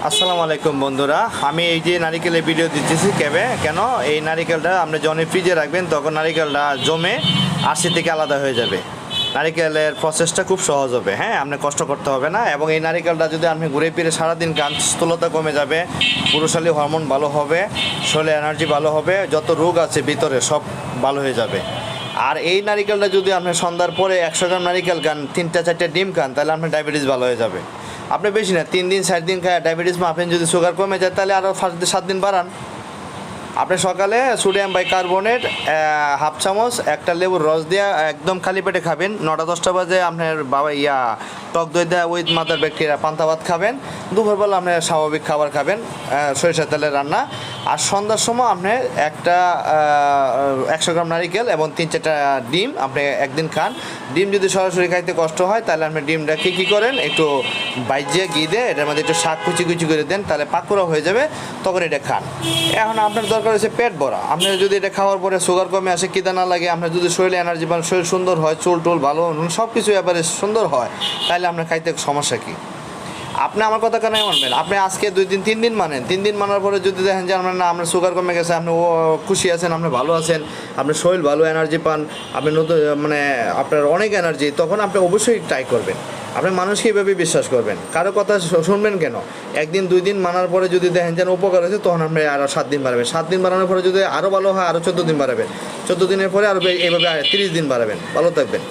আসসালামু আলাইকুম বন্ধুরা, আমি এই যে নারিকেলের ভিডিও দিতেছি কেন এই নারিকেলটা আপনি যখন ফ্রিজে রাখবেন তখন নারিকেলটা জমে আরসি থেকে আলাদা হয়ে যাবে। নারিকেলের প্রসেসটা খুব সহজ হবে, হ্যাঁ, আপনি কষ্ট করতে হবে না। এবং এই নারিকেলটা যদি আপনি ঘুরে ফিরে সারাদিন খান, স্থূলতা কমে যাবে, পুরুষালী হরমোন ভালো হবে, শরীরে এনার্জি ভালো হবে, যত রোগ আছে ভিতরে সব ভালো হয়ে যাবে। আর এই নারিকেলটা যদি আপনি সন্ধ্যার পরে 100 গ্রাম নারিকেল খান, 3-4টা ডিম খান, তাহলে আপনার ডায়াবেটিস ভালো হয়ে যাবে। আপনি বেশি না 3 দিন 4 দিন খায় ডায়াবেটিস মাপেন, যদি সুগার কমে যায় তাহলে আরও 7 দিন বাড়ান। আপনি সকালে সোডিয়াম বাইকার্বনেট হাফ চামচ একটা লেবুর রস দিয়ে একদম খালি পেটে খাবেন। 9টা-10টা বাজে আপনার বাবা টক দই দেওয়া উইথ মাদার ব্যাকটেরিয়া পান্তা ভাত খাবেন। দুপুরবেলা আপনি স্বাভাবিক খাবার খাবেন, সরিষার তেলের রান্না। আর সন্ধ্যার সময় আপনি একটা 100 গ্রাম নারিকেল এবং 3-4টা ডিম আপনি একদিন খান। ডিম যদি সরাসরি খাইতে কষ্ট হয় তাহলে আপনি ডিমটাকে কী করেন, একটু বাইজিয়ে ঘি দিয়ে এটার মধ্যে একটু শাক কুচি করে দেন, তাহলে পাকুড়া হয়ে যাবে, তখন এটা খান। এখন আপনার দরকার হচ্ছে পেট ভরা। আপনার যদি এটা খাওয়ার পরে সুগার কমে আসে, খিদা না লাগে, আপনার যদি শরীরে এনার্জি পান, শরীর সুন্দর হয়, চুল টুল ভালো, সব কিছু ব্যাপারে সুন্দর হয়, তাহলে আপনার খাইতে সমস্যা কী? আপনি আমার কথা কেন মানবেন? আপনি আজকে 2 দিন 3 দিন মানেন, 3 দিন মানার পরে যদি দেখেন যে আপনার না, আপনার সুগার কমে গেছে, আপনি খুশি আছেন, আপনি ভালো আছেন, আপনার শরীর ভালো, এনার্জি পান, আপনি নতুন আপনার অনেক এনার্জি, তখন আপনি অবশ্যই ট্রাই করবেন। আপনি মানুষকে এভাবে বিশ্বাস করবেন, কারো কথা শুনবেন কেন? 1 দিন 2 দিন মানার পরে যদি দেখেন যেন উপকার হয়েছে, তখন আপনি আরও 7 দিন বাড়াবেন। 7 দিন বাড়ানোর পরে যদি আরও ভালো হয়, আরও 14 দিন বাড়াবেন। 14 দিনের পরে আরও এইভাবে 30 দিন বাড়াবেন। ভালো থাকবেন।